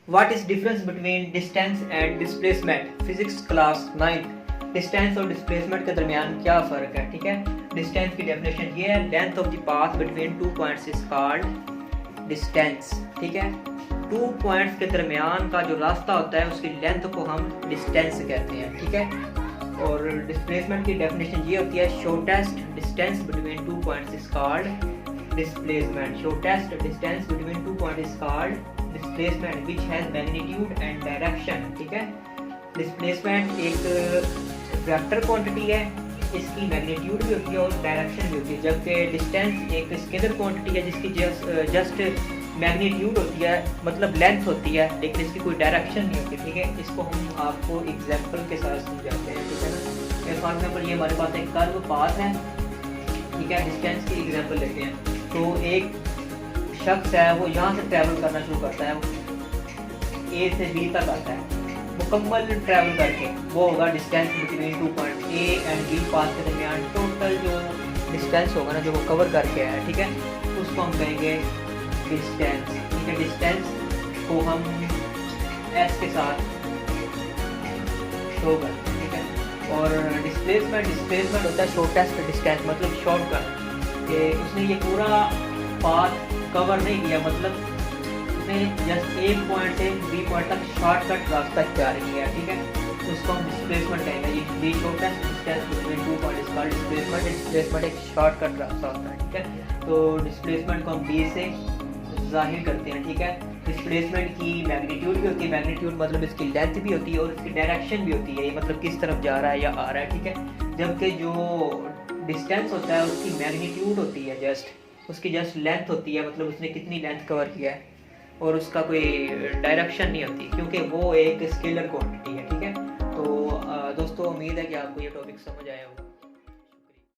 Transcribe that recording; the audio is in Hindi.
What is difference between distance and displacement, physics class 9। Distance और डिस्प्लेसमेंट के दरमियान क्या फ़र्क है, ठीक है। डिस्टेंस की डेफिनेशन ये है, length of the path between 2 points is called distance, ठीक है। 2 पॉइंट्स के दरमियान का जो रास्ता होता है उसकी लेंथ को हम डिस्टेंस कहते हैं, ठीक है। और डिस्प्लेसमेंट की डेफिनेशन ये होती है, shortest distance between 2 points is called displacement. Shortest distance between 2 point is called displacement which has magnitude and direction, ठीक है। डिस्प्लेसमेंट एक वेक्टर क्वांटिटी है, इसकी मैग्नीट्यूड भी होती है और डायरेक्शन भी होती है, जबकि डिस्टेंस एक स्केलर क्वांटिटी है जिसकी जस्ट मैग्नीट्यूड होती है, मतलब लेंथ होती है, लेकिन इसकी कोई डायरेक्शन नहीं होती, ठीक है। इसको हम आपको एग्जांपल के साथ समझाते हैं, ठीक है ना। फॉर एग्जांपल ये हमारे पास एक कर्व पाथ है, ठीक है। डिस्टेंस की एग्जांपल लेते हैं, तो एक शख्स है वो यहाँ से ट्रैवल करना शुरू करता है, ए से बी तक आता है, मुकम्मल ट्रैवल करके वो होगा distance between 2 point A and B path के दरमियान टोटल जो डिस्टेंस होगा ना, जो वो कवर करके आया, ठीक है, उसको हम कहेंगे डिस्टेंस, ठीक है। डिस्टेंस को हम एस के साथ शो करते हैं, ठीक है। और डिस्प्लेसमेंट होता है शॉर्टेस्ट डिस्टेंस, मतलब शॉर्टकट, कि उसने ये पूरा पाथ कवर नहीं किया, मतलब उसने जस्ट एक पॉइंट से बी पॉइंट तक शॉर्टकट रास्ता इख्तियार किया, ठीक है। तो उसको हम डिस्प्लेसमेंट कहेंगे। ये shortest distance between 2 point is called displacement. Displacement एक शॉर्टकट रास्ता होता है, ठीक है। तो डिस्प्लेसमेंट को हम बी से जाहिर करते हैं, ठीक है। डिस्प्लेसमेंट की मैग्नीट्यूड भी होती है, मैग्नीट्यूड मतलब इसकी लेंथ भी होती है और इसकी डायरेक्शन भी होती है, ये मतलब किस तरफ जा रहा है या आ रहा है, ठीक है। जबकि जो डिस्टेंस होता है उसकी मैग्नीट्यूड होती है, उसकी जस्ट लेंथ होती है, मतलब उसने कितनी लेंथ कवर किया है, और उसका कोई डायरेक्शन नहीं होती, क्योंकि वो एक स्केलर क्वांटिटी है, ठीक है। तो दोस्तों उम्मीद है कि आपको ये टॉपिक समझ आया होगा।